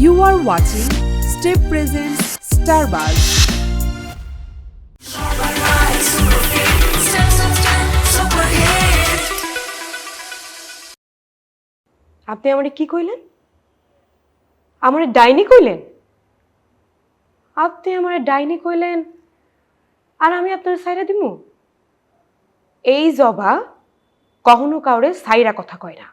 You are watching Step Presents Starbuzz. আপনি আমারে কি কইলেন? আমারে ডাইনি কইলেন? আপনি আমারে ডাইনি কইলেন আর আমি আপনার সাইরা দিমু? এই জবা কখনো কাউরে সাইরা কথা কয় না।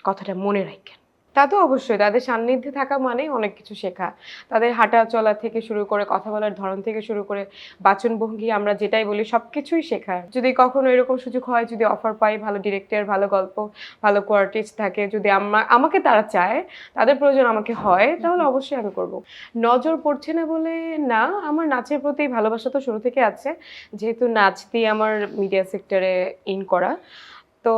কথাটা মনে রাখেন। তা তো অবশ্যই তাদের সান্নিধ্যে থাকা মানেই অনেক কিছু শেখা। তাদের হাঁটা চলা থেকে শুরু করে কথা বলার ধরন থেকে শুরু করে বাচনভঙ্গি আমরা যেটাই বলি সবকিছুই শেখা। যদি কখনো এরকম সুযোগ হয়, যদি অফার পাই, ভালো ডিরেক্টর, ভালো গল্প, ভালো কো-আর্টিস্ট থাকে, যদি আমাকে তারা চায়, তাদের প্রয়োজন আমাকে হয়, তাহলে অবশ্যই আমি করব। নজর পড়ছে না বলে না, আমার নাচের প্রতি ভালোবাসা তো শুরু থেকে আছে। যেহেতু নাচ দিয়ে আমার মিডিয়া সেক্টরে ইন করা। তো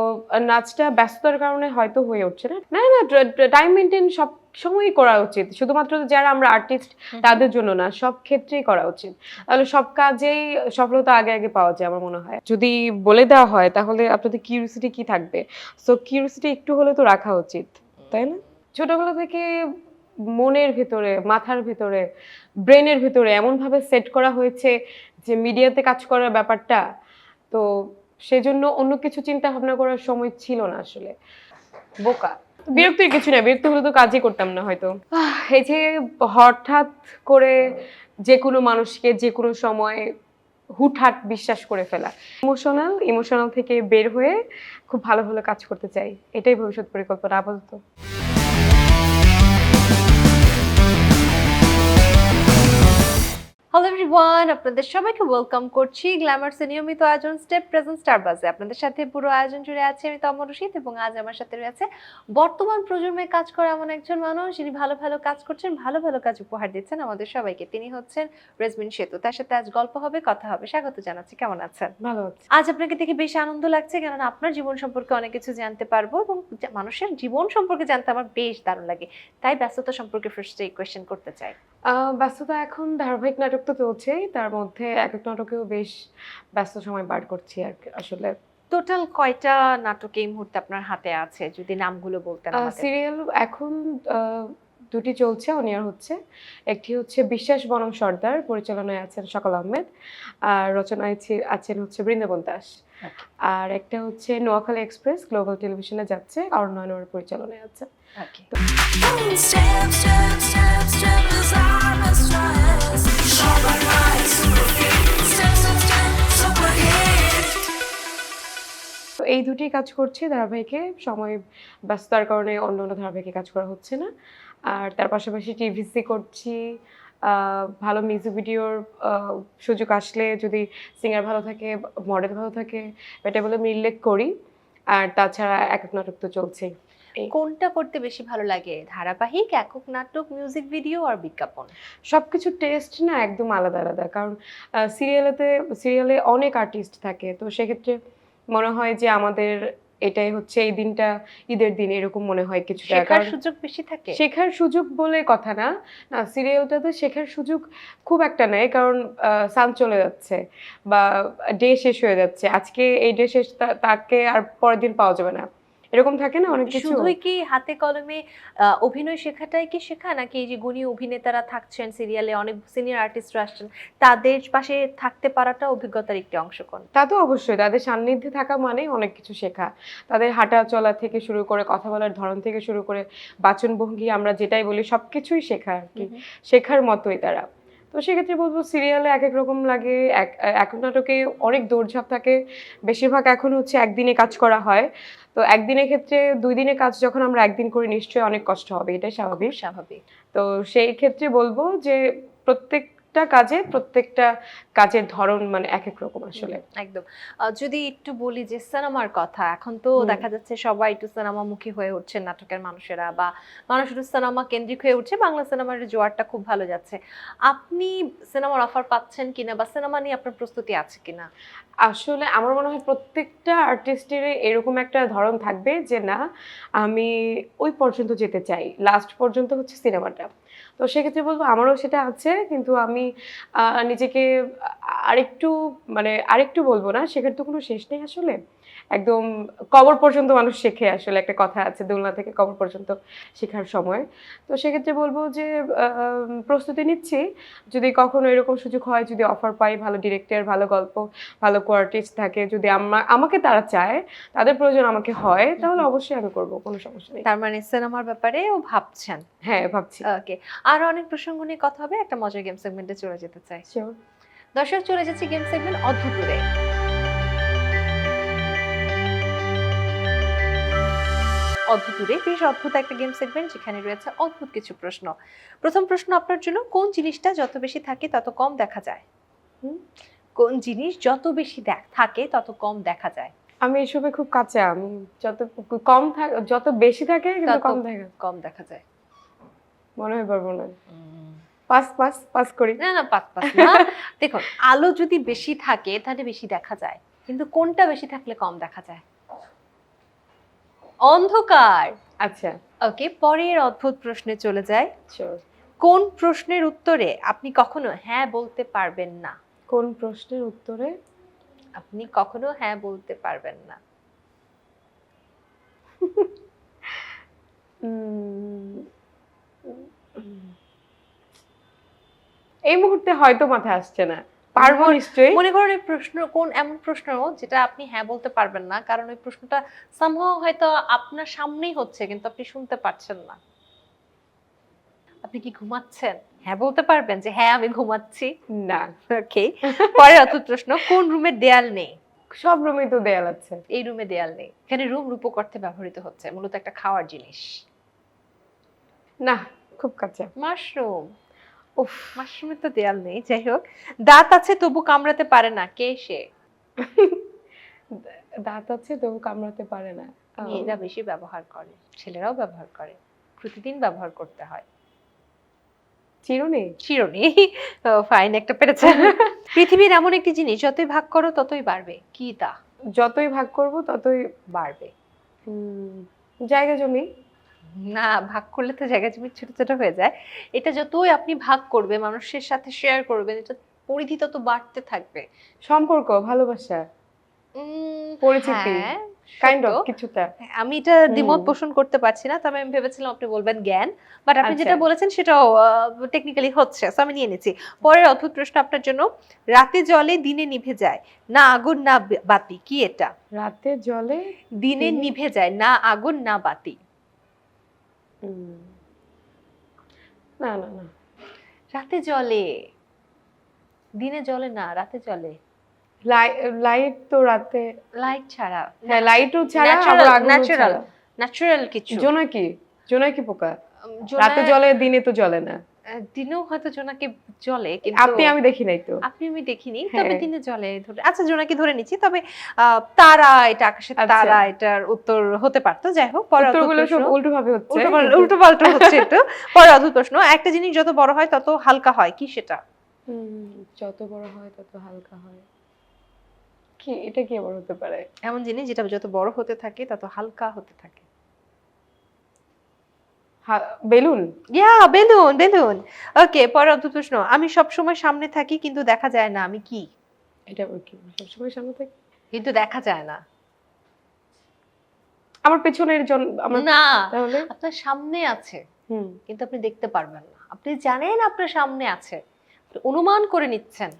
নাচটা ব্যস্ততার কারণে হয়তো হয়ে উঠছে না। না, না, টাইম মেইনটেইন সব সময়ই করা উচিত। শুধুমাত্র যারা আমরা আর্টিস্ট তাদের জন্য না, সব ক্ষেত্রেই করা উচিত। তাহলে সব কাজেই সফলতা আগে আগে পাওয়া যায় আমার মনে হয়। যদি বলে দেওয়া হয় তাহলে আপনাদের কিউরিওসিটি কি থাকবে? সো কিউরিওসিটি একটু হলে তো রাখা উচিত, তাই না? ছোটবেলা থেকে মনের ভেতরে, মাথার ভেতরে, ব্রেনের ভেতরে এমনভাবে সেট করা হয়েছে যে মিডিয়াতে কাজ করার ব্যাপারটা, তো সেজন্য অন্য কিছু চিন্তা ভাবনা করার সময় ছিল না আসলে। বোকা। বিরক্তির কিছু না, বিরক্তি হলে তো কাজই করতাম না হয়তো। এই যে হঠাৎ করে যেকোনো মানুষকে যেকোনো সময় হুটহাট বিশ্বাস করে ফেলা। ইমোশনাল থেকে বের হয়ে খুব ভালো ভালো কাজ করতে চাই। এটাই ভবিষ্যৎ পরিকল্পনা আপাতত। হ্যালো এভরিওয়ান, আপনাদের সবাইকে ওয়েলকাম করছি গ্ল্যামার্সের নিয়মিত আয়োজন স্টেপ প্রেজেন্ট স্টারবাজে। আপনাদের সাথে পুরো আয়োজন জুড়ে আছি আমি তমা রশিদ এবং আজ আমার সাথে রয়েছে বর্তমান প্রজন্মে কাজ করা এমন একজন মানুষ যিনি ভালো ভালো কাজ করছেন, ভালো ভালো কাজ উপহার দিচ্ছেন আমাদের সবাইকে। তিনি হচ্ছেন রেজমিন সেতু। তার সাথে আজ গল্প হবে, কথা হবে। স্বাগত জানাচ্ছি, কেমন আছেন? ভালো হচ্ছে। আজ আপনাকে দেখে বেশ আনন্দ লাগছে, কেননা আপনার জীবন সম্পর্কে অনেক কিছু জানতে পারবো এবং মানুষের জীবন সম্পর্কে জানতে আমার বেশ দারুণ লাগে। তাই ব্যস্ততা সম্পর্কে ফার্স্টে এই কোয়েশ্চেন করতে চাই। ব্যস্ততা এখন ধারাবাহিক নাটক তো চলছেই। তার মধ্যে একেক নাটকেও বেশ ব্যস্ত সময় পার করছি আরকি আসলে। টোটাল কয়টা নাটক এই মুহূর্তে আপনার হাতে আছে? যদি নামগুলো বলতেন আমাদের। সিরিয়াল এখন আ ২ টি চলছে, অন এয়ার হচ্ছে। একটি হচ্ছে 'বিশ্বাস বনাম সর্দার', পরিচালনায় আছেন সকাল আহমেদ। আর রচনায় আছেন হচ্ছে বৃন্দাবন দাস। আর একটা হচ্ছে 'নোয়াখালী এক্সপ্রেস', গ্লোবাল টেলিভিশনে যাচ্ছে, অরণ্য নূরের পরিচালনায় আছে। ওকে। Step, step, step, step is our mistress. Shabba right, super fit. Step, step, step, super hit. তো এই দুটোই কাজ করছি ধারাবাহিকে। সময় ব্যস্ততার কারণে অন্য ধারাবাহিকে কাজ করা হচ্ছে না। আর তার পাশাপাশি টিভিসি করছি। আ ভালো মিউজিক ভিডিওর আ সুযোগ আসলে যদি সিঙ্গার ভালো থাকে, মডেল ভালো থাকে, এটা বলে আমি উল্লেখ করি। আর তাছাড়া একক নাটক তো চলছেই। কোনটা করতে বেশি ভালো লাগে? ধারাবাহিক, একক নাটক, মিউজিক ভিডিও আর বিজ্ঞাপন? সবকিছুর টেস্ট না একদম আলাদা, আলাদা। কারণ সিরিয়ালে অনেক আর্টিস্ট থাকে। তো সেক্ষেত্রে মনে হয় যে আমাদের এটাই হচ্ছে এই দিনটা ঈদের দিন এরকম মনে হয় কিছুটা। শেখার কারণ সুযোগ বেশি থাকে? শেখার সুযোগ বলে কথা না। না, সিরিয়ালটাতে শেখার সুযোগ খুব একটা নেই। কারণ সান চলে যাচ্ছে বা ডে শেষ হয়ে যাচ্ছে। আজকে এই ডে শেষ, তাকে আর পরের দিন পাওয়া যাবে না। এরকম থাকে না অনেক কিছু? শুধুই কি হাতে কলমে অভিনয় শেখাটাই কি শেখা, নাকি এই যে গুণী অভিনেতারা থাকছেন সিরিয়ালে, অনেক সিনিয়র আর্টিস্টরা আসছেন, তাদের পাশে থাকতে পারাটা অভিজ্ঞতার একটি অংশ? কোন? তা তো অবশ্যই তাদের সান্নিধ্যে থাকা মানেই অনেক কিছু শেখা। তাদের হাঁটা চলা থেকে শুরু করে কথা বলার ধরন থেকে শুরু করে বাচনভঙ্গি আমরা যেটাই বলি সবকিছুই শেখা আরকি। শেখার মতোই তারা। তো সেক্ষেত্রে বলব সিরিয়ালে একেক রকম লাগে। একক নাটকে অনেক দৌড়ঝাঁপ থাকে। বেশিরভাগ এখন হচ্ছে একদিনে কাজ করা হয়। তো একদিনের ক্ষেত্রে ২ দিনের কাজ যখন আমরা একদিন করি নিশ্চয়ই অনেক কষ্ট হবে। এটাই স্বাভাবিক। স্বাভাবিক। তো সেই ক্ষেত্রে বলব যে প্রত্যেকটা কাজের ধরন মানে একেক রকম আসলে। একদম। যদি একটু বলি যে সিনেমার কথা, এখন তো দেখা যাচ্ছে সবাই একটু সিনেমামুখী হয়ে উঠছে, নাটকের মানুষেরা বা মানুষ একটু সিনেমা কেন্দ্রিক হয়ে উঠছে। বাংলা সিনেমার জোয়ারটা খুব ভালো যাচ্ছে। আপনি সিনেমার অফার পাচ্ছেন কিনা বা সিনেমা নিয়ে আপনার প্রস্তুতি আছে কিনা? আসলে আমার মনে হয় প্রত্যেকটা আর্টিস্টেরই এরকম একটা ধরন থাকবে যে না, আমি ওই পর্যন্ত যেতে চাই। লাস্ট পর্যন্ত হচ্ছে সিনেমাটা। তো সেক্ষেত্রে বলব আমারও সেটা আছে, কিন্তু আমি আমি নিজেকে আরেকটু বলবো না, শেখার তো কোনো শেষ নেই আসলে। একদম কবর পর্যন্ত মানুষ শেখে, আসলে একটা কথা আছে, দোলনা থেকে কবর পর্যন্ত শেখার সময়। তো সেক্ষেত্রে বলবো যে প্রস্তুতি নিচ্ছি, যদি কখনো এরকম সুযোগ হয়, যদি অফার পাই, ভালো ডিরেক্টর, ভালো গল্প, ভালো কোয়ার্টিস্ট থাকে, যদি আমাকে তারা চায়, তাদের প্রয়োজন আমাকে হয়, তাহলে অবশ্যই আমি করব, কোনো সমস্যা নেই। তার মানে সিনেমার ব্যাপারেও ভাবছেন। হ্যাঁ, ভাবছি। ওকে, আরো অনেক প্রসঙ্গ নিয়ে কথা হবে, একটা মজার গেম সেগমেন্টে চলে যেতে চাই। শিওর। দর্শক, চলে যাচ্ছি গেম সেগমেন্ট অদ্ভুতুরে। অদ্ভুতুরে বেশ অদ্ভুত একটা গেম সেগমেন্ট, যেখানে রয়েছে অদ্ভুত কিছু প্রশ্ন। প্রথম প্রশ্ন আপনার জন্য, কোন জিনিসটা যত বেশি থাকে তত কম দেখা যায়? কোন জিনিস যত বেশি থাকে তত কম দেখা যায়? আমি এসবে খুব কাঁচা, আমি যত বেশি থাকে কিন্তু কম দেখা যায়। মনে হয় পারবো না। পাস করি। না, পাস না। দেখুন, আলো যদি বেশি থাকে তাহলে বেশি দেখা যায়, কিন্তু কোনটা বেশি থাকলে কম দেখা যায়? অন্ধকার। আচ্ছা, ওকে, পরের অদ্ভুত প্রশ্নে চলে যায়। শিওর। কোন প্রশ্নের উত্তরে আপনি কখনো হ্যাঁ বলতে পারবেন না? কোন প্রশ্নের উত্তরে আপনি কখনো হ্যাঁ বলতে পারবেন না? এই মুহূর্তে হয়তো মাথায় আসছে না, পারবো নিশ্চয়ই। মনে করেন এই প্রশ্ন এমন প্রশ্ন যেটা আপনি হ্যাঁ বলতে পারবেন না, কারণ ওই প্রশ্নটা সামহাও হয়তো আপনার সামনেই হচ্ছে কিন্তু আপনি শুনতে পাচ্ছেন না। আপনি কি ঘুমাচ্ছেন? হ্যাঁ বলতে পারবেন যে হ্যাঁ আমি ঘুমাচ্ছি? না। ওকে, পরের অদ্ভুত প্রশ্ন, কোন রুমের দেয়াল নেই? সব রুমেই তো দেয়াল আছে। এই রুমে দেয়াল নেই। এখানে রুম রূপক অর্থে ব্যবহৃত হচ্ছে, মূলত একটা খাওয়ার জিনিস। না, খুব কাঁচা। মাশরুম। উফ, মাশরুমের তো দেয়াল নেই। যাই হোক, দাঁত আছে তবু কামড়াতে পারে না, কে সে? দাঁত আছে তবু কামড়াতে পারে না। মেয়েরা বেশি ব্যবহার করে, ছেলেরাও ব্যবহার করে, প্রতিদিন ব্যবহার করতে হয়। চিরুনি। চিরুনি। ফাইন, একটা পেরেছে। পৃথিবীর এমন একটি জিনিস যতই ভাগ করো ততই বাড়বে, কি তা? যতই ভাগ করব ততই বাড়বে। জায়গা জমি। না, ভাগ করলে তো জায়গা জমি ছোট ছোট হয়ে যায়। এটা যতই আপনি ভাগ করবে, মানুষের সাথে শেয়ার করবেন, এটা পরিধি তত বাড়তে থাকবে। সম্পর্ক, ভালোবাসা, পরিচিতি, হ্যাঁ, কাইন্ড অফ সত্য। কিছুটা। আমি এটা দ্বিমত পোষণ করতে পারছি না, তবে আমি ভেবেছিলাম আপনি বলবেন জ্ঞান, বাট আপনি আচ্ছা। যেটা বলেছেন সেটাও টেকনিক্যালি হচ্ছে, সো আমি নিয়ে নিচ্ছি। পরের অদ্ভুত প্রশ্ন আপনার জন্য, রাতে জলে দিনে নিভে যায়, না আগুন না বাতি, কি এটা? রাতে জলে দিনে নিভে যায়, না আগুন না বাতি। না না না, রাতে জলে, দিনে জলে না, রাতে জলে। লাইট তো রাতে, লাইট ছাড়া। হ্যাঁ লাইটও ছাড়া, আবার আগুনও ছাড়া। ন্যাচারাল কিছু। জোনাকি পোকা জোনাক- রাতে জ্বলে, দিনে তো জ্বলে না। দিনেও হয়তো জোনাকি জ্বলে, কিন্তু আমি দেখি নাই তো। আমি দেখিনি, হ্যাঁ। তবে দিনে জ্বলে ধরে। আচ্ছা, জোনাকি ধরে নিচ্ছি, তবে তারা, এটা আকাশের আচ্ছা। তারা, এটার উত্তর হতে পারতো। যাই হোক, পরের অদ্ভুত উত্তরগুলো সব প্রশ্ন। উল্টো ভাবে হচ্ছে। উল্টো পাল্টা হচ্ছে একটু। পরের অদ্ভুত প্রশ্ন, একটা জিনিস যত বড় হয় তত হালকা হয়, কি সেটা? যত বড় হয় তত হালকা হয়, কি এটা কি আবার হতে পারে? এমন জিনিস যেটা যত বড় হতে থাকে তত হালকা হতে থাকে। বেলুন। বেলুন। ওকে, পরের অদ্ভুত প্রশ্ন, আমি সব সময় সামনে থাকি কিন্তু দেখা যায় না, আমি কি? এটা আবার কি? সবসময় সামনে থাকি কিন্তু দেখা যায় না। আমার পেছনের না, তাহলে আপনার সামনে আছে কিন্তু আপনি দেখতে পারবেন না। আপনি জানেন আপনার সামনে আছে, আপনি অনুমান করে নিচ্ছেন,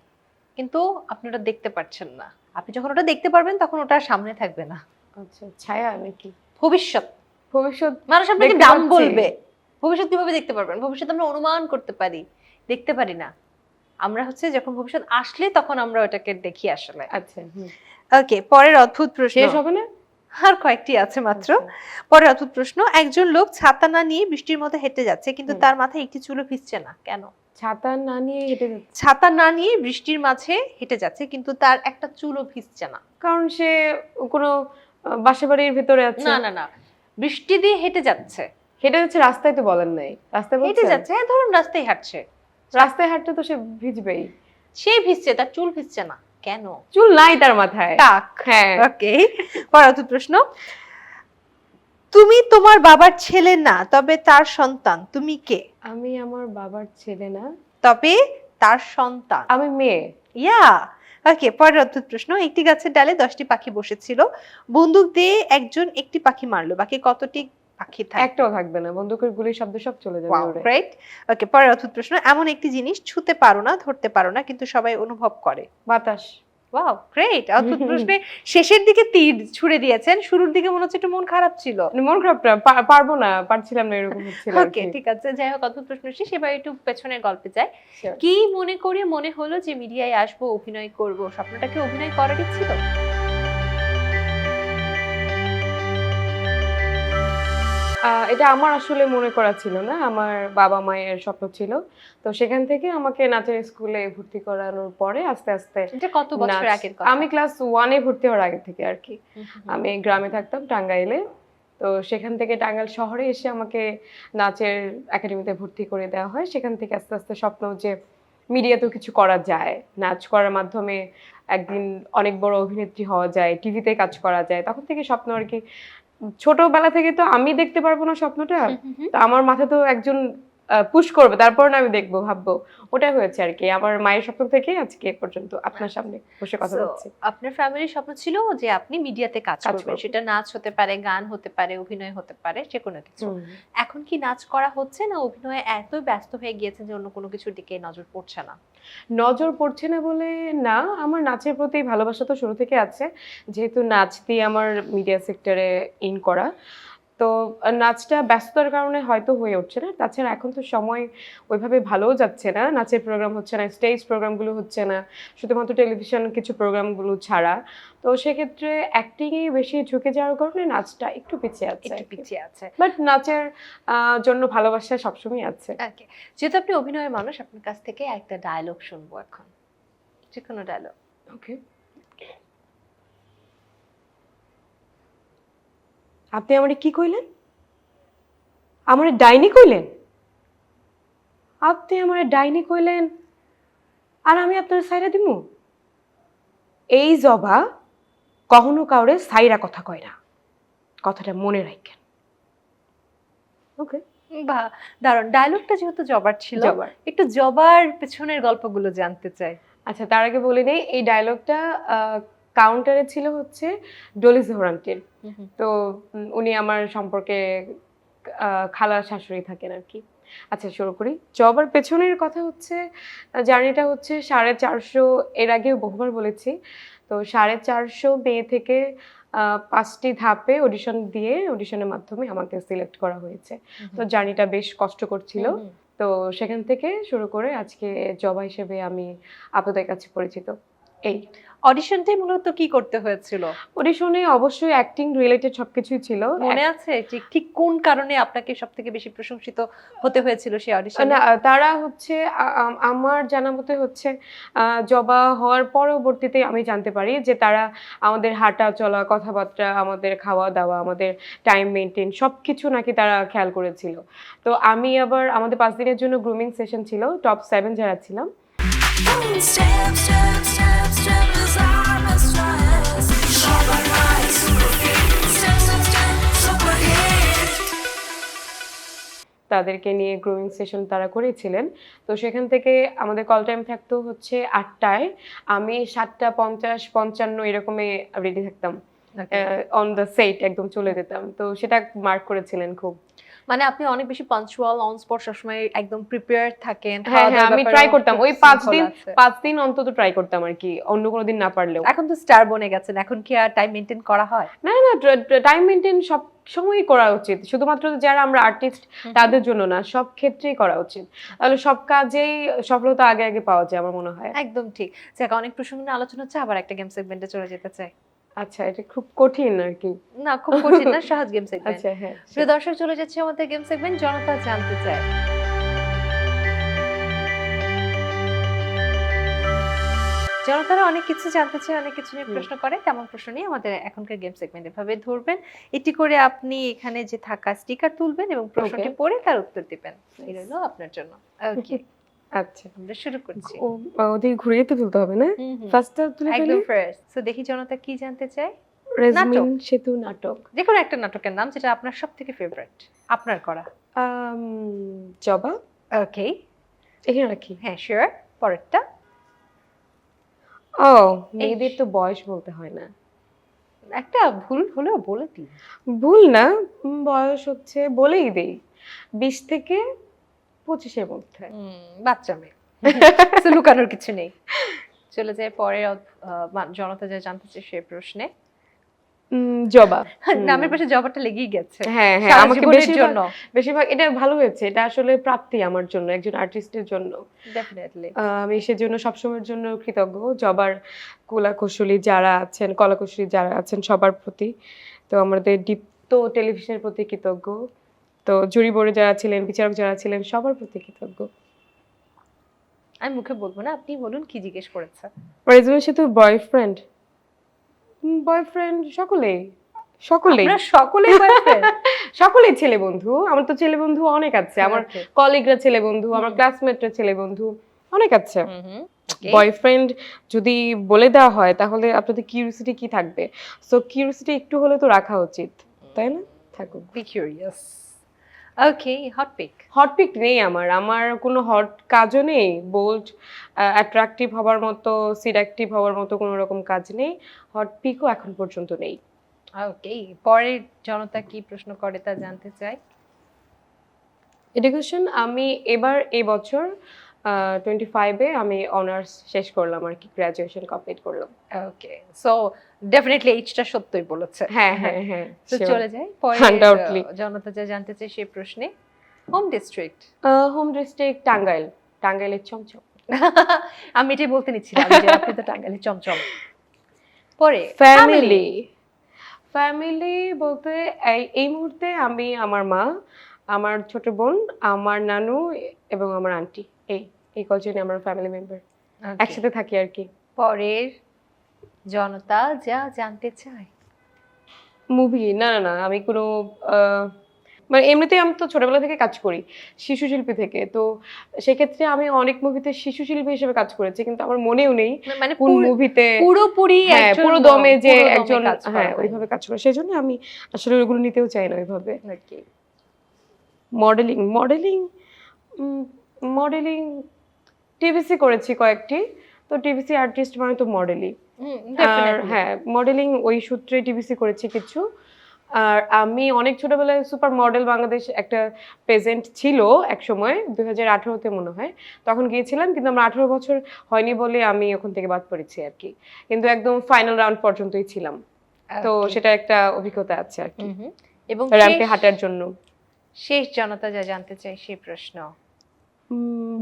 কিন্তু আপনি ওটা দেখতে পাচ্ছেন না। আপনি যখন ওটা দেখতে পারবেন তখন ওটা সামনে থাকবে না। আচ্ছা, ছায়া নাকি? ভবিষ্যৎ। মানুষ আপনাকে দেখতে নাম পাচ্ছি। বলবে, ভবিষ্যৎ কিভাবে দেখতে পারবেন? ভবিষ্যৎ আমরা অনুমান করতে পারি, দেখতে পারি না। আমরা হচ্ছে যখন ভবিষ্যৎ আসলে তখন আমরা ওটাকে দেখি আসলে। আচ্ছা, ওকে, পরের অদ্ভুত প্রশ্ন। শেষ হবে না? আর কয়েকটি আছে মাত্র। আচ্ছা। পরের অদ্ভুত প্রশ্ন, একজন লোক ছাতা না নিয়ে বৃষ্টির মধ্যে হেঁটে যাচ্ছে কিন্তু তার মাথায় একটি চুলও ভিজছে না, কেন? ছাতা না নিয়ে হেঁটে যাচ্ছে, ছাতা না নিয়ে বৃষ্টির মাঝে হেঁটে যাচ্ছে কিন্তু তার একটা চুলও ভিজছে না, কারণ সে কোনো বাসা বাড়ির ভেতরে আছে। না না না, বৃষ্টি দিয়ে হেঁটে যাচ্ছে। হেঁটে যাচ্ছে, রাস্তায় তো বলেন নাই। রাস্তায় হেঁটে যাচ্ছে, হ্যাঁ ধরুন রাস্তায় হাঁটছে, রাস্তায় হাঁটতে তো সে ভিজবেই। সে ভিজছে, তার চুল ভিজছে না, কেন? চুল নাই তার মাথায়। টাক। হ্যাঁ। ওকে, পরের অদ্ভুত প্রশ্ন, তুমি তোমার বাবার ছেলে না তবে তার সন্তান, তুমি কে? আমি আমার বাবার ছেলে না তবে তার সন্তান। আমি মেয়ে। ইয়া ওকে, পরের অদ্ভুত প্রশ্ন। একটি গাছের ডালে 10টি পাখি বসেছিল, বন্দুক দিয়ে একজন একটি পাখি মারলো, বাকি কতটি পাখি থাকে? একটাও থাকবে না, বন্দুকের গুলির শব্দ সব চলে যাবে ওয়াও ওরে। গ্রেট। ওকে, পরের অদ্ভুত প্রশ্ন। এমন একটি জিনিস ছুঁতে পারো না, ধরতে পারো না, কিন্তু সবাই অনুভব করে। বাতাস। Wow great. অদ্ভুত প্রশ্নে শেষের দিকে তীর ছুড়ে দিয়েছেন, শুরুর দিকে মনে হচ্ছে একটু মন খারাপ ছিল। মন খারাপ না, পারবো না, পারছিলাম না, এরকম হচ্ছিল আর ওকে কি। ঠিক আছে, যাই হোক অদ্ভুত প্রশ্ন শেষ, এবার একটু পেছনের গল্পে যাই। Sure. কি মনে করে মনে হলো যে মিডিয়ায় আসবো, অভিনয় করব? স্বপ্নটা কি অভিনয় করারই ছিল? এটা আমার আসলে মনে করা ছিল না, আমার বাবা মায়ের স্বপ্ন ছিল। তো সেখান থেকে আমাকে নাচের স্কুলে ভর্তি করানোর পরে আস্তে আস্তে এটা কত বছর নাচ- আগের কথা? আমি ক্লাস 1-এ ভর্তি হওয়ার আগে থেকে আর কি। হুম, হুম, হুম। আমি গ্রামে থাকতাম টাঙ্গাইলে। তো সেখান থেকে টাঙ্গাইল শহরে এসে আমাকে নাচের একাডেমিতে ভর্তি করে দেওয়া হয়। সেখান থেকে আস্তে আস্তে স্বপ্ন যে মিডিয়াতেও কিছু করা যায়, নাচ করার মাধ্যমে একদিন অনেক বড় অভিনেত্রী হওয়া যায়, টিভিতে কাজ করা যায়, তখন থেকে স্বপ্ন আর কি। ছোটবেলা থেকে তো আমি দেখতে পারবো না স্বপ্নটা, হুম, হুম, হুম। তো আমার মাথায় তো একজন পুশ করবে, তারপর না আমি দেখবো, ভাববো। ওটাই হয়েছে আর কি, আমার মায়ের স্বপ্ন থেকে আজকে এ পর্যন্ত আপনার সামনে বসে কথা So, বলছি। আপনার ফ্যামিলির স্বপ্ন ছিল যে আপনি মিডিয়াতে কাজ কাজ করবেন, করব। সেটা নাচ হতে পারে, গান হতে পারে, অভিনয় হতে পারে, যে কোনো কিছু। হুম। এখন কি নাচ করা হচ্ছে, না অভিনয়ে এত ব্যস্ত হয়ে গিয়েছেন যে অন্য কোনো কিছুর দিকে নজর পড়ছে না? নজর পড়ছে না বলে না, আমার নাচের প্রতি ভালোবাসা তো শুরু থেকে আছে, যেহেতু নাচ দিয়ে আমার মিডিয়া সেক্টরে ইন করা। তো নাচটা ব্যস্ততার কারণে হয়তো হয়ে উঠছে না। তাছাড়া এখন তো সময় ওইভাবে ভালোও যাচ্ছে না, নাচের প্রোগ্রাম হচ্ছে না, স্টেজ প্রোগ্রামগুলো হচ্ছে না, শুধুমাত্র টেলিভিশন কিছু প্রোগ্রামগুলো ছাড়া। তো সেক্ষেত্রে অ্যাক্টিংয়ে বেশি ঝুঁকে যাওয়ার কারণে নাচটা একটু পিছিয়ে আছে, একটু পিছিয়ে আছে। বাট নাচের জন্য ভালোবাসা সবসময় আছে। ওকে, যেহেতু আপনি অভিনয়ের মানুষ, আপনার কাছ থেকে একটা ডায়লগ শুনবো এখন, যে কোনো ডায়লগ। ওকে, আপনি আমারে কি কইলেন? আমারে ডাইনি কইলেন? আপনি আমারে ডাইনি কইলেন আর আমি আপনার সাইরা দিমু? এই জবা কখনো কাউরে সাইরা কথা কয় না, কথাটা মনে রাখেন। ওকে, বা দারুণ, ডায়লগটা যেহেতু জবার ছিল, জবার। একটু জবার পেছনের গল্পগুলো জানতে চাই। আচ্ছা, তার আগে বলে নেই, এই ডায়লগটা কাউন্টারে ছিল হচ্ছে ডলি জোহরান্টির। তো উনি আমার সম্পর্কে খালা শাশুড়ি থাকেন আর কি। আচ্ছা, শুরু করি। জবার পেছনের কথা হচ্ছে, জার্নিটা হচ্ছে 450, এর আগেও বহুবার বলেছি। তো 450 মেয়ে থেকে 5টি ধাপে অডিশন দিয়ে, অডিশনের মাধ্যমে আমাকে সিলেক্ট করা হয়েছে। তো জার্নিটা বেশ কষ্টকর ছিল। তো সেখান থেকে শুরু করে আজকে জবা হিসেবে আমি আপনাদের কাছে পরিচিত। এই অডিশনটাই মূলত কি করতে হয়েছিল? অডিশনে অবশ্যই অ্যাক্টিং রিলেটেড সবকিছুই ছিল। মনে আছে ঠিক ঠিক কোন কারণে আপনাকে সবথেকে বেশি প্রশংসিত হতে হয়েছিল সেই অডিশনে? না, তারা হচ্ছে আমার জানা মতে হচ্ছে জবা হওয়ার পরবর্তীতে আমি জানতে পারি যে তারা আমাদের হাঁটা চলা, কথাবার্তা, আমাদের খাওয়া দাওয়া, আমাদের টাইম মেনটেন সবকিছু নাকি তারা খেয়াল করেছিল। তো আমি আবার, আমাদের 5 দিনের জন্য গ্রুমিং সেশন ছিল, টপ 7 যারা ছিলাম। Step, step, step, step is I'm a stress. Shabba right, super fit. Step, step, step, super hit. তাদেরকে নিয়ে গ্রুমিং সেশন তারা করেছিলেন। তো সেখান থেকে আমাদের কল টাইম থাকতো হচ্ছে 8টায়, আমি 7:50-55 এরকমে রেডি থাকতাম, অন দ্য সেট একদম চলে যেতাম। তো সেটা মার্ক করেছিলেন খুব। মানে আপনি অনেক বেশি পাঞ্চুয়াল, অন স্পট, সবসময় একদম প্রিপেয়ার থাকেন। হ্যাঁ, খাওয়া-দাওয়ার আমি ব্যাপারেও ট্রাই করতাম খুব ওই 5 দিন, শৃঙ্খলা আছে। 5 দিন অন্তত ট্রাই করতাম আর কি, অন্য কোনো দিন না পারলেও। এখন তো স্টার বনে গেছেন, এখন কি আর টাইম মেইনটেইন করা হয়? না না, টাইম মেনটেন সব সময়ই করা উচিত, শুধুমাত্র যারা আমরা আর্টিস্ট তাদের জন্য না, সব ক্ষেত্রেই করা উচিত। তাহলে সব কাজেই সফলতা আগে আগে পাওয়া যায় আমার মনে হয়। একদম ঠিক। যাক, অনেক প্রসঙ্গ নিয়ে আলোচনা হচ্ছে, আবার একটা গেম সেগমেন্টে চলে যেতে চাই। আচ্ছা, এটা খুব কঠিন আর কি। না, খুব কঠিন না, সহজ গেম সেগমেন্ট। আচ্ছা, হ্যাঁ, প্রিয় দর্শক, চলে যাচ্ছে আমাদের গেম সেগমেন্ট জনতা জানতে চায়। জনতারা অনেক কিছু জানতে চায়, অনেক কিছু নিয়ে প্রশ্ন করে, তেমন প্রশ্ন নিয়ে আমাদের এখনকার গেম সেগমেন্ট এভাবে ধরবেন। এটি করে আপনি এখানে যে থাকা স্টিকার তুলবেন এবং প্রশ্নটি Okay. পড়ে তার উত্তর দিবেন। এই হলো আপনার জন্য। ওকে, আচ্ছা, আমরা শুরু করছি। ওদের ঘুরিয়ে তো তুলতে হবে না, ফার্স্টটা তুলে ফেলি। একদম ফার্স্ট। সো দেখি জনতা কি জানতে চায়। রেজমিন সেতু নাটক। যে কোনো একটা নাটকের নাম যেটা আপনার সবথেকে ফেভারিট, আপনার করা। জবা, ওকে, এখানে রাখি। হ্যাঁ শিওর। পরেরটা ও মেয়েদের তো বয়স বলতে হয় না। একটা ভুল হলেও বলে দিই। ভুল না, বয়স হচ্ছে বলেই দেই 20 থেকে 25-এর মধ্যে। বাচ্চা মেয়ে। So, লুকানোর কিছু নেই। চলে যায় পরের জনতা যা জানতে চায় সেই প্রশ্নে। জবা। নামের পাশে জবাটা লেগেই গেছে। হ্যাঁ হ্যাঁ, সারা আমাকে জীবনের জন্য। বেশিরভাগ এটা ভালো হয়েছে, এটা আসলে প্রাপ্তি আমার জন্য, একজন আর্টিস্টের জন্য। ডেফিনেটলি। আমি সেজন্য সবসময়ের জন্য কৃতজ্ঞ জবার কলাকুশলী যারা আছেন, কলাকুশলী যারা আছেন সবার প্রতি। তো আমাদের দীপ্ত টেলিভিশনের প্রতি কৃতজ্ঞ, তো জুরি বোর্ডে যারা ছিলেন, বিচারক যারা ছিলেন সবার প্রতি কৃতজ্ঞ। আমি মুখে বলবো না, আপনি বলুন কি জিজ্ঞেস করেছে। রেজুমের সাথে বয়ফ্রেন্ড সকলেই আপনারা সকলেই বয়ফ্রেন্ড? সকলেই ছেলে বন্ধু। আমার তো ছেলে বন্ধু অনেক আছে, আমার Okay. কলিগরা ছেলে বন্ধু, আমার ক্লাসমেটরা ছেলে বন্ধু অনেক আছে। Okay. বয়ফ্রেন্ড যদি বলে দেওয়া হয় তাহলে আপনাদের কিউরিওসিটি কি থাকবে? সো কিউরিওসিটি একটু হলে তো রাখা উচিত, তাই না? থাকুক। Be curious. Okay, hot pick. Hot pick নেই আমার কোনো হট কাজও নেই, বোল্ড অ্যাট্রাকটিভ হবার মতো, সিডাকটিভ হওয়ার মতো কোনো রকম কাজ নেই, হট পিকও এখন পর্যন্ত নেই। Okay, পরের জনতা কি প্রশ্ন করে তা জানতে চাই। এডুকেশন আমি এই বছর 25-এ আমি অনার্স শেষ করলাম আর কি, গ্রাজুয়েশন কমপ্লিট করলাম। ওকে, সো ডেফিনেটলি এইচটা সত্যই বলেছে। হ্যাঁ হ্যাঁ হ্যাঁ, তো চলে যাই পরে Undoubtedly. জনতা যা জানতে চাই সেই প্রশ্নে। Home district. হোম ডিস্ট্রিক্ট টাঙ্গাইলের চমচম। আমি এটাই বলতে নিচ্ছিলাম যে আপনি তো টাঙ্গাইলের চমচম। পরে ফ্যামিলি বলতে এই মুহূর্তে আমি, আমার মা, আমার ছোট বোন, আমার নানু এবং আমার আন্টি, এই কজনই আমার ফ্যামিলি মেম্বার, একসাথে থাকি আর কি। পরের জনতা যা জানতে চায়। মুভি না, আমি কোনো মানে এমনিতেই আমি তো ছোটবেলা থেকে কাজ করি শিশু শিল্পী থেকে, তো সেক্ষেত্রে আমি অনেক মুভিতে শিশু শিল্পী হিসেবে কাজ করেছি, কিন্তু আমার মনেও নেই মানে কোন মুভিতে পুরোপুরি একজন পুরো দমে যে পুরো দমে একজন কাজ করা হ্যাঁ হয়নি। ওইভাবে কাজ করে, সেজন্য আমি আসলে ওইগুলো নিতেও চাই না ওইভাবে। Okay. মডেলিং টিভিসি করেছি কয়েকটি, তো টিভিসি আর্টিস্ট মানে তো মডেলই। আর Definitely. হ্যাঁ, মডেলিং ওই সূত্রে টিভিসি করেছি কিছু। আর আমি অনেক ছোটবেলায় সুপার মডেল বাংলাদেশ একটা প্রেজেন্ট ছিল এক সময়, 2018-তে মনে হয়, তখন গিয়েছিলাম, কিন্তু আমার 18 বছর হয়নি বলে আমি ওখান থেকে বাদ পড়েছি আর কি, কিন্তু একদম ফাইনাল রাউন্ড পর্যন্তই ছিলাম। তো Okay. সেটা একটা অভিজ্ঞতা আছে আর কি, এবং র্যাম্পে হাঁটার জন্য। শেষ জনতা যা জানতে চাই সেই প্রশ্ন।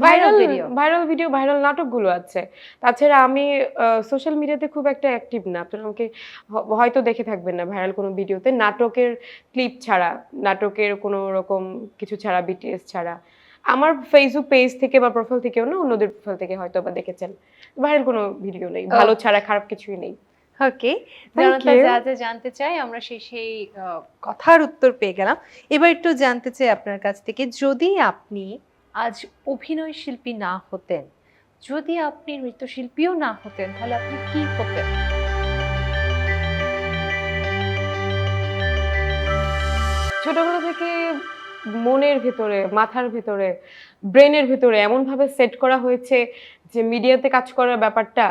Viral video. ভিডিও, ভাইরাল নাটকগুলো আছে। তাছাড়া আমি সোশ্যাল মিডিয়াতে খুব একটা অ্যাক্টিভ না, আপনারা আমাকে হয়তো দেখে থাকবেন না ভাইরাল কোনো ভিডিওতে, নাটকের ক্লিপ ছাড়া, নাটকের কোনো রকম কিছু ছাড়া, বিটিএস ছাড়া। আমার ফেসবুক পেজ থেকে বা প্রোফাইল থেকেও না, অন্যদের প্রোফাইল থেকে হয়তো বা দেখেছেন, ভাইরাল কোনো ভিডিও নেই, ভালো ছাড়া খারাপ কিছুই নেই। ওকে, Thank জনতা you. যা যা জানতে চাই আমরা সেই কথার উত্তর পেয়ে গেলাম। এবার একটু জানতে চাই আপনার কাছ থেকে, যদি আপনি আজ অভিনয় শিল্পী না হতেন, যদি আপনি নৃত্যশিল্পীও না হতেন, তাহলে আপনি কি হতেন? ছোটবেলা থেকে মনের ভেতরে, মাথার ভেতরে, ব্রেনের ভেতরে এমন ভাবে সেট করা হয়েছে যে মিডিয়াতে কাজ করার ব্যাপারটা,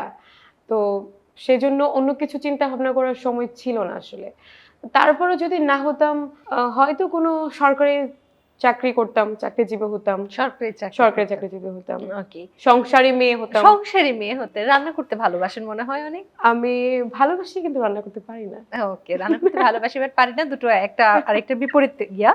তো সেজন্য অন্য কিছু চিন্তা ভাবনা করার সময় ছিল না আসলে। তারপরে যদি না হতাম, হয়তো কোনো সরকারি চাকরি করতাম, চাকরিজীবী হতাম, সরকারি চাকরিজীবী হতাম, ওকে, সংসারী মেয়ে হতাম। সংসারী মেয়ে হতে। রান্না করতে ভালোবাসেন মনে হয় অনেক। আমি ভালোবাসি কিন্তু রান্না করতে পারি না। ওকে, রান্না করতে ভালোবাসি বাট পারি না, দুটো একটা আরেকটা বিপরীত গিয়া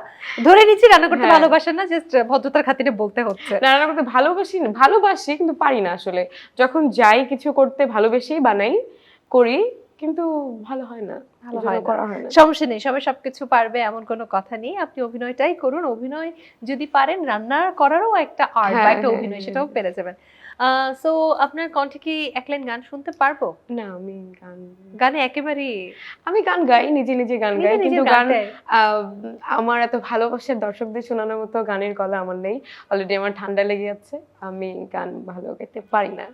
ধরে নিচ্ছি। রান্না করতে হ্যাঁ। ভালোবাসেন না, জাস্ট ভদ্রতার খাতিরে বলতে হচ্ছে। রান্না করতে ভালোবাসি কিন্তু পারি না আসলে। যখন যাই কিছু করতে ভালোবেসেই বানাই, করি, কিন্তু ভালো হয় না, ভালো এজন্য হয় না। করা হয় না। সমস্যা নেই, সবাই সবকিছু পারবে এমন কোনো কথা নেই। আপনি অভিনয়টাই করুন, অভিনয় যদি পারেন, রান্না করারও একটা আর্ট বা হ্যাঁ, একটা হ্যাঁ, অভিনয়, হ্যাঁ। সেটাও পেরে যাবেন। সো আপনার কণ্ঠে কি এক লাইন গান শুনতে পারবো? না, গানে একেবারে আমি গান গাই, নিজে গান নিজে গাই, নিজে কিন্তু গান গান গায়। আমার এত ভালোবাসার দর্শকদের শোনানোর মতো গানের গলা আমার নেই। অলরেডি আমার ঠান্ডা লেগে যাচ্ছে, আমি গান ভালো গাইতে পারি না।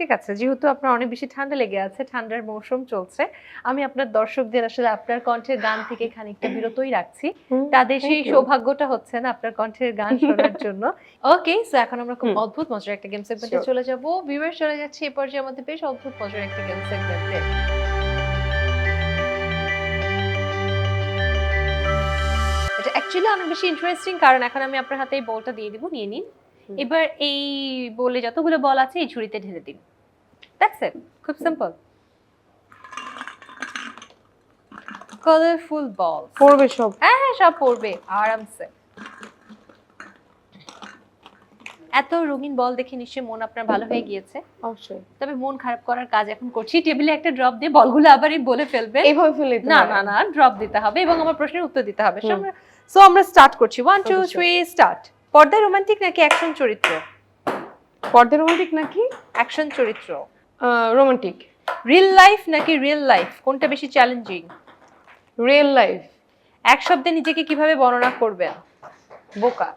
ঠিক আছে, যেহেতু আপনার অনেক বেশি ঠান্ডা লেগে আছে, ঠান্ডার মৌসুম চলছে, আমি আপনার দর্শকদের আসলে আপনার কণ্ঠের গান থেকে খানিকটা বিরতই রাখছি। তাদের সেই thank you. সৌভাগ্যটা হচ্ছে না আপনার কণ্ঠের গান শোনার জন্য। ওকে, সো এখন আমরা খুব অদ্ভুত মজার একটা গেম সেগমেন্টে Sure. চলে যাব। ভিউয়ার চলে যাচ্ছে এই পর্যায়ে আমাদের বেশ অদ্ভুত মজার একটা গেম সেগমেন্টে। এটা অ্যাকচুয়ালি অনেক বেশি ইন্টারেস্টিং, কারণ এখন আমি আপনার হাতে এই বলটা দিয়ে দিব, নিয়ে নিন। এবার এই বলে যতগুলো বল আছে এই ঝুড়িতে ঢেলে দিন। দ্যাটস ইট, খুব সিম্পল। কালারফুল বল, পড়বে সব। হ্যাঁ সব পড়বে আরামসে। এত রঙিন বল দেখে নিশ্চয়ই মন আপনার ভালো হয়ে গিয়েছে। অবশ্যই। তবে মন খারাপ করার কাজ এখন করছি, টেবিলে একটা ড্রপ দিয়ে বলগুলো আবারই বলে ফেলবে। এইভাবে ফেলে দিতে না হয়? না না, ড্রপ দিতে হবে এবং আমার প্রশ্নের উত্তর দিতে হবে। সো আমরা স্টার্ট করছি। 1 2 3 স্টার্ট। পর্দায় রোমান্টিক নাকি অ্যাকশন চরিত্র? পর্দা রোমান্টিক নাকি অ্যাকশন চরিত্র। রোমান্টিক? রিয়েল লাইফ নাকি রিয়েল লাইফ, কোনটা বেশি চ্যালেঞ্জিং? Real life. এক শব্দে নিজেকে কিভাবে বর্ণনা করবেন? বোকা।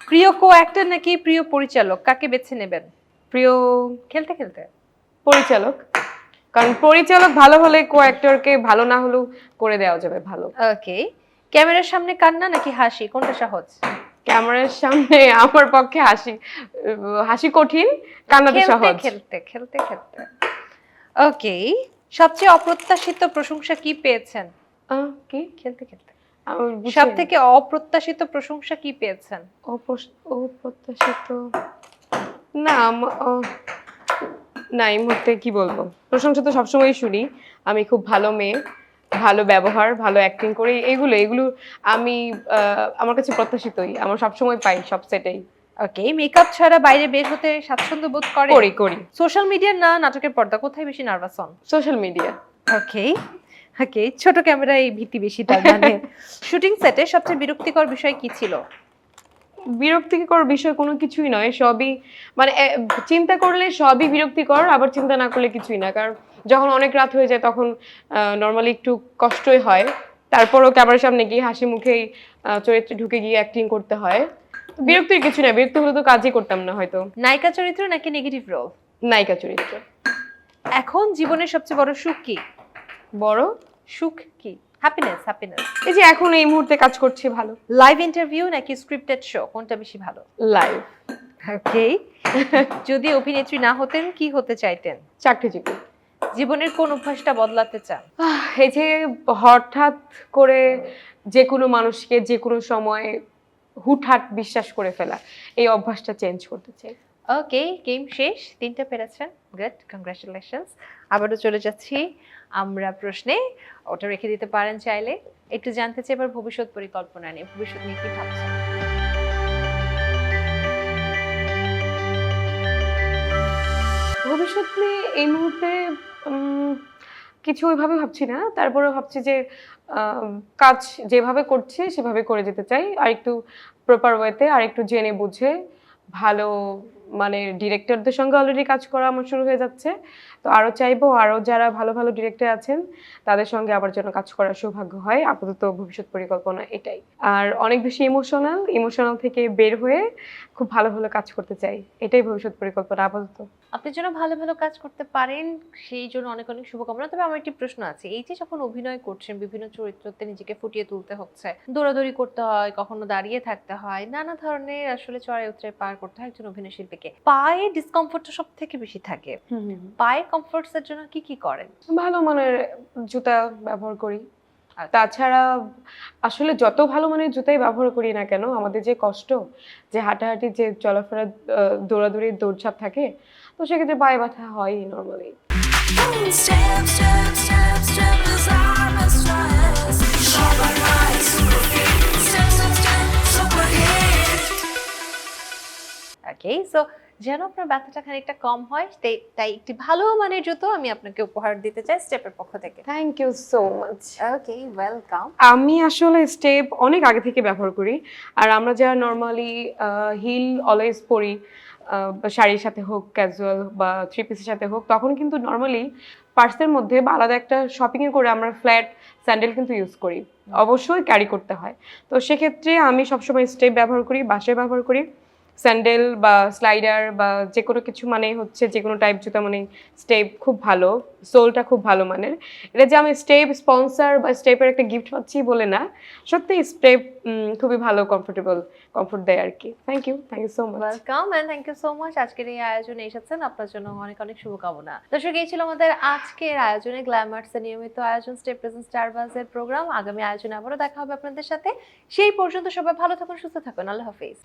প্রিয় কো অ্যাক্টর নাকি প্রিয় পরিচালক, কাকে বেছে নেবেন? প্রিয় খেলতে খেলতে। পরিচালক, কারণ পরিচালক ভালো হলে কো অ্যাক্টরকে ভালো না হলেও করে দেওয়া যাবে ভালো। ওকে, ক্যামেরার সামনে কান্না নাকি হাসি, কোনটা সহজ? ক্যামেরার সামনে আমার পক্ষে হাসি কঠিন, কান্নাটা খেলতে সহজ। খেলতে খেলতে খেলতে। ওকে, সবচেয়ে অপ্রত্যাশিত প্রশংসা কি পেয়েছেন? কি খেলতে খেলতে। বুঝিনি। সব থেকে অপ্রত্যাশিত প্রশংসা কি পেয়েছেন? অপ্রত্যাশিত না না, এই মুহূর্তে কি বলবো, প্রশংসা তো সবসময় শুনি। আমি খুব ভালো মেয়ে, ভালো ব্যবহার, ভালো অ্যাক্টিং করি, এগুলো আমি আমার কাছে প্রত্যাশিতই, আমার সবসময় পাই সব সেটেই। ওকে, মেকআপ ছাড়া বাইরে বের হতে স্বাচ্ছন্দ্য বোধ করেন? করি। সোশ্যাল মিডিয়া না নাটকের পর্দা, কোথায় বেশি নার্ভাস হন? Social media. ওকে ওকে, ছোট ক্যামেরায় ভীতি বেশি তার মানে। শুটিং সেটে সবচেয়ে বিরক্তিকর বিষয় কি ছিল? বিরক্তিকর বিষয় কোনো কিছুই নয়, সবই মানে চিন্তা করলে সবই বিরক্তিকর, আবার চিন্তা না করলে কিছুই না। কারণ যখন অনেক রাত হয়ে যায় তখন নর্মালি একটু কষ্টই হয়, তারপরও ক্যামেরার সামনে গিয়ে হাসি মুখেই চরিত্রে ঢুকে গিয়ে অ্যাক্টিং করতে হয়। বিরক্তির কিছু না, বিরক্তি হলে তো কাজই করতাম না হয়তো। নায়িকা চরিত্র নাকি নেগেটিভ রোল? নায়িকা চরিত্র। এখন জীবনের সবচেয়ে বড় সুখ কি? বড় সুখ কি? হ্যাপিনেস। এই যে এখন এই মুহূর্তে কাজ করছি ভালো। লাইভ ইন্টারভিউ নাকি স্ক্রিপ্টেড শো, কোনটা বেশি ভালো? লাইভ। ওকে, যদি অভিনেত্রী না হতেন কি হতে চাইতেন? চাকরিজীবী। জীবনের কোন অভ্যাসটা বদলাতে চান? এই যে হঠাৎ করে যে কোনো মানুষকে যে কোনো সময় হুটহাট বিশ্বাস করে ফেলা, এই অভ্যাসটা চেঞ্জ করতে চাই। ওকে, গেম শেষ, 3টা পেরেছেন, গুড, কংগ্রাচুলেশনস। আবারও চলে যাচ্ছি আমরা প্রশ্নে, ওটা রেখে দিতে পারেন চাইলে। একটু জানতে চাই এবার ভবিষ্যৎ পরিকল্পনা নিয়ে, ভবিষ্যৎ নিয়ে কি ভাবছেন? ভবিষ্যৎ নিয়ে এই মুহূর্তে কিছু ওইভাবে ভাবছি না, তারপরে ভাবছি যে কাজ যেভাবে করছি সেভাবে করে যেতে চাই, আর একটু প্রপার ওয়েতে, আর একটু জেনে বুঝে ভালো মানে ডিরেক্টরদের সঙ্গে অলরেডি কাজ করা আমার শুরু হয়ে যাচ্ছে, তো আরও চাইবো আরও যারা ভালো ভালো ডিরেক্টর আছেন তাদের সঙ্গে আবার যেন কাজ করার সৌভাগ্য হয়। আপাতত ভবিষ্যৎ পরিকল্পনা এটাই। আর অনেক বেশি ইমোশনাল থেকে বের হয়ে খুব ভালো ভালো কাজ করতে চাই, এটাই ভবিষ্যৎ পরিকল্পনা আপাতত। আপনি যেন ভালো ভালো কাজ করতে পারেন সেই জন্য অনেক অনেক শুভকামনা। তবে আমার একটি প্রশ্ন আছে, এই যে যখন অভিনয় করছেন বিভিন্ন চরিত্রতে নিজেকে ফুটিয়ে তুলতে হচ্ছে, দৌড়াদৌড়ি করতে হয়, কখনো দাঁড়িয়ে থাকতে হয়, নানা ধরনের আসলে চড়াই উতরাই পার করতে হয় একজন অভিনয় শিল্পীকে, পায়ে ডিসকমফোর্টটা সব থেকে বেশি থাকে। পায়ে কমফোর্টসের জন্য কি কি করেন? ভালো মানের জুতা ব্যবহার করি, তাছাড়া আসলে যত ভালো মানের জুতাই ব্যবহার করি না কেন, আমাদের যে কষ্ট, যে হাঁটাহাঁটি, যে চলাফেরা, দৌড়াদৌড়ির দৌড়ঝাঁপ থাকে, তো সেক্ষেত্রে পায়ে ব্যথা হয় normally. Step, step, step, step is I'm a stress. Shabba right, super fit. Step, step, step, super hit. Okay, so যেন আপনার ব্যথাটা খানিকটা কম হয় তাই একটি ভালো মানের জুতো আমি আপনাকে উপহার দিতে চাই স্টেপের পক্ষ থেকে। Thank you so much. Okay, welcome. আমি আসলে স্টেপ অনেক আগে থেকে ব্যবহার করি, আর আমরা যারা নর্মালি হিল অলওয়েজ পরি, শাড়ির সাথে হোক, ক্যাজুয়াল বা থ্রি পিসের সাথে হোক, তখন কিন্তু নর্মালি পার্সের মধ্যে বা আলাদা একটা শপিংয়ে করে আমরা ফ্ল্যাট স্যান্ডেল কিন্তু ইউজ করি, অবশ্যই ক্যারি করতে হয়। তো সেক্ষেত্রে আমি সবসময় স্টেপ ব্যবহার করি, বাসায় ব্যবহার করি, স্যান্ডেল বা স্লাইডার বা যে কোনো কিছু মানে হচ্ছে যে কোনো টাইপ জুতা মানে স্টেপ খুব ভালো, সোলটা খুব ভালো মানের। এটা যে আমি স্টেপ স্পন্সর বা স্টেপের একটা গিফট পাচ্ছি বলে না, সত্যি স্টেপ খুবই ভালো কমফোর্ট দেয় আর কি। Thank you so much. Welcome and thank you so much. আজকের এই আয়োজনে এসেছেন, আপনার জন্য অনেক অনেক শুভকামনা। দর্শক, এই ছিল আমাদের আজকের আয়োজনে গ্ল্যামার্সের নিয়মিত আয়োজন স্টেপ প্রেজেন্ট স্টারবাজের প্রোগ্রাম। আগামী আয়োজনে আবারও দেখা হবে আপনাদের সাথে। সেই পর্যন্ত সবাই ভালো থাকুন, সুস্থ থাকুন। আল্লাহ হাফেজ।